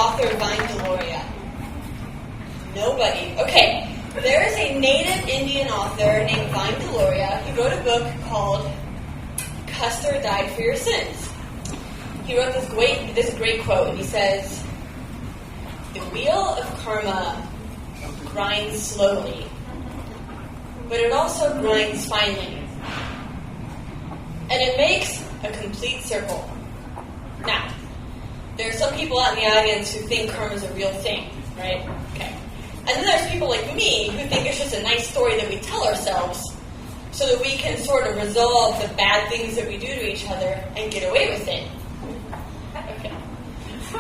author Vine Deloria? Nobody. Okay, there is a native Indian author named Vine Deloria. He wrote a book called Custer Died for Your Sins. He wrote this great quote. He says, "The wheel of karma grinds slowly, but it also grinds finely. And it makes a complete circle." Now, there are some people out in the audience who think karma is a real thing, right? Okay. And then there's people like me who think it's just a nice story that we tell ourselves so that we can sort of resolve the bad things that we do to each other and get away with it. Okay.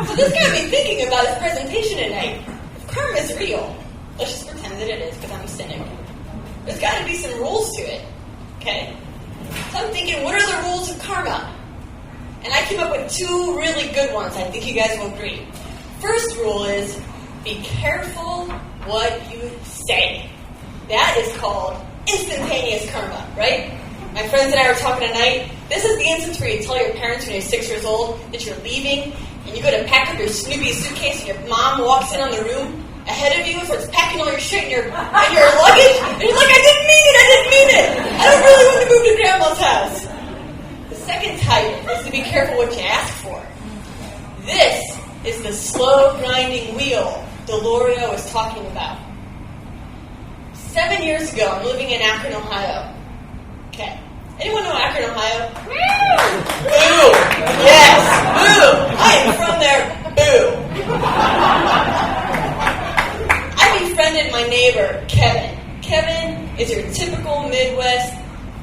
So this got me thinking about his presentation tonight. If karma is real, let's just pretend that it is because I'm a cynic. There's got to be some rules to it, okay? So I'm thinking, what are the rules of karma? And I came up with two really good ones. I think you guys will agree. First rule is, be careful what you say. That is called instantaneous karma, right? My friends and I were talking tonight. This is the instance where you tell your parents when you're 6 years old that you're leaving, and you go to pack up your Snoopy suitcase, and your mom walks in on the room ahead of you and starts packing all your shit and your luggage, and you're like, I didn't mean it. I don't really want to move to Grandma's house. The second type is to be careful what you ask for. This is the slow grinding wheel Deloria was talking about. 7 years ago, I'm living in Akron, Ohio. Okay. Anyone know Akron, Ohio? Boo! Boo! Yes! Boo! I am from there. Boo! I befriended my neighbor, Kevin. Kevin is your typical Midwest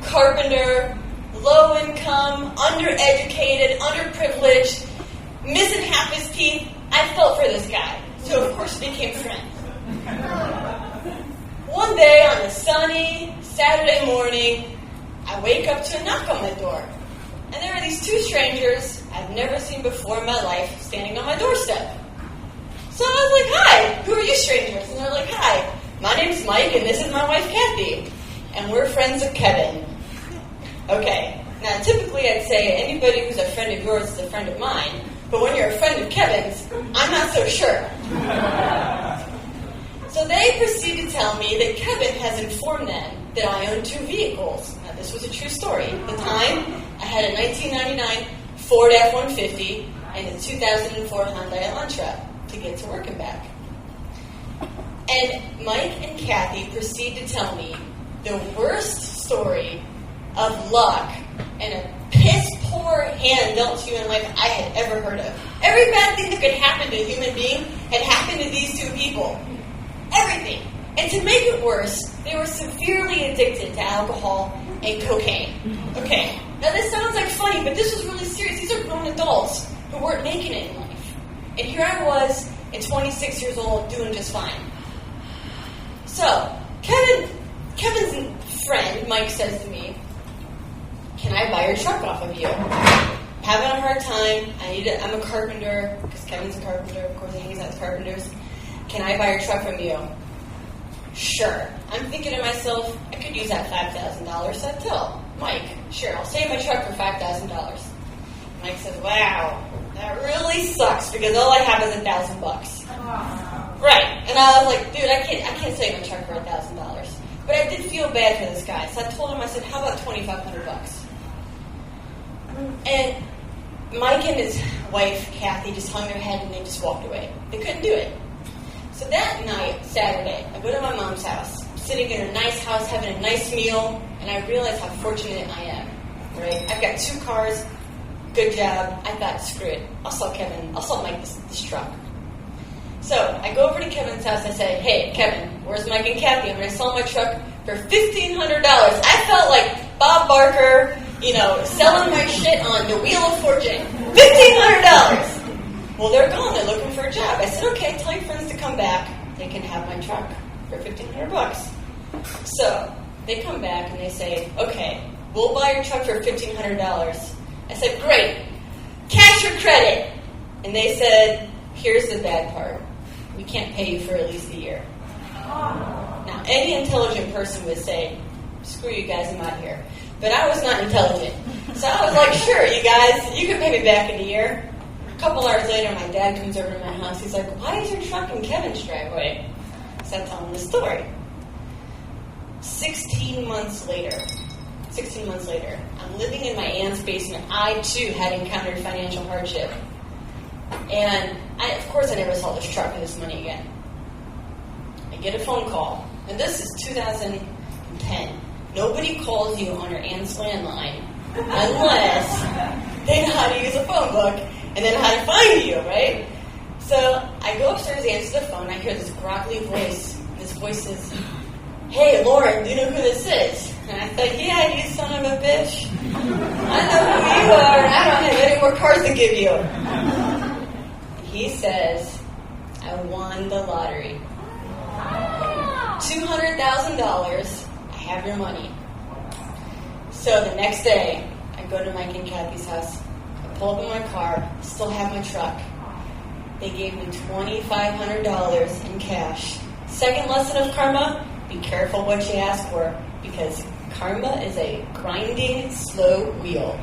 carpenter, low income, undereducated, underprivileged, missing half his teeth. I felt for this guy. So, of course, we became friends. One day on a sunny Saturday morning, I wake up to a knock on my door. And there are these two strangers I've never seen before in my life standing on my doorstep. So I was like, hi, who are you strangers? And they're like, hi, my name's Mike and this is my wife Kathy. And we're friends of Kevin. Okay, now typically I'd say anybody who's a friend of yours is a friend of mine. But when you're a friend of Kevin's, I'm not so sure. So they proceed to tell me that Kevin has informed them that I own two vehicles. Now, this was a true story. At the time, I had a 1999 Ford F-150 and a 2004 Hyundai Elantra to get to work and back. And Mike and Kathy proceed to tell me the worst story of luck and a piss-poor hand dealt to you in life I had ever heard of. Every bad thing that could happen to a human being had happened to these two people. Everything. And to make it worse, they were severely addicted to alcohol and cocaine. Okay, now this sounds like funny, but this was really serious. These are grown adults who weren't making it in life. And here I was, at 26 years old, doing just fine. So, Kevin's friend, Mike, says to me, can I buy your truck off of you? I'm having a hard time. I'm a carpenter, because Kevin's a carpenter. Of course, he hangs out with carpenters. Can I buy your truck from you? Sure. I'm thinking to myself, I could use that $5,000. So I tell Mike, sure, I'll save my truck for $5,000. Mike says, wow, that really sucks because all I have is $1,000. Right. And I was like, dude, I can't save my truck for $1,000. But I did feel bad for this guy. So I told him, I said, how about $2,500? And Mike and his wife, Kathy, just hung their head and they just walked away. They couldn't do it. So that night, Saturday, I go to my mom's house. I'm sitting in a nice house, having a nice meal, and I realize how fortunate I am. Right? I've got 2 cars. Good job. I thought, screw it. I'll sell Mike this truck. So I go over to Kevin's house. I say, hey, Kevin, where's Mike and Kathy? I'm going to sell my truck for $1,500. I felt like Bob Barker, selling my shit on the Wheel of Fortune. $1,500. Well, they're gone. They're looking for a job. I said, okay, tell your friends to come back. They can have my truck for $1,500. So they come back and they say, okay, we'll buy your truck for $1,500. I said, great. Cash or credit? And they said, here's the bad part. We can't pay you for at least a year. Now, any intelligent person would say, screw you guys, I'm out here. But I was not intelligent. So I was like, sure, you guys, you can pay me back in a year. A couple hours later, my dad comes over to my house. He's like, why is your truck in Kevin's driveway? So I tell him the story. 16 months later, I'm living in my aunt's basement. I, too, had encountered financial hardship. And, of course, I never saw this truck or this money again. I get a phone call. And this is 2010. Nobody calls you on your aunt's landline unless they know how to use a phone book and then how to find you, right? So I go upstairs, answer the phone, I hear this groggly voice. This voice says, hey, Lauren, do you know who this is? And I thought, yeah, you son of a bitch. I know who you are, and I don't have any more cards to give you. He says, I won the lottery. $200,000. I have your money. So the next day, I go to Mike and Kathy's house. I pull up in my car, still have my truck. They gave me $2,500 in cash. Second lesson of karma, be careful what you ask for, because karma is a grinding, slow wheel.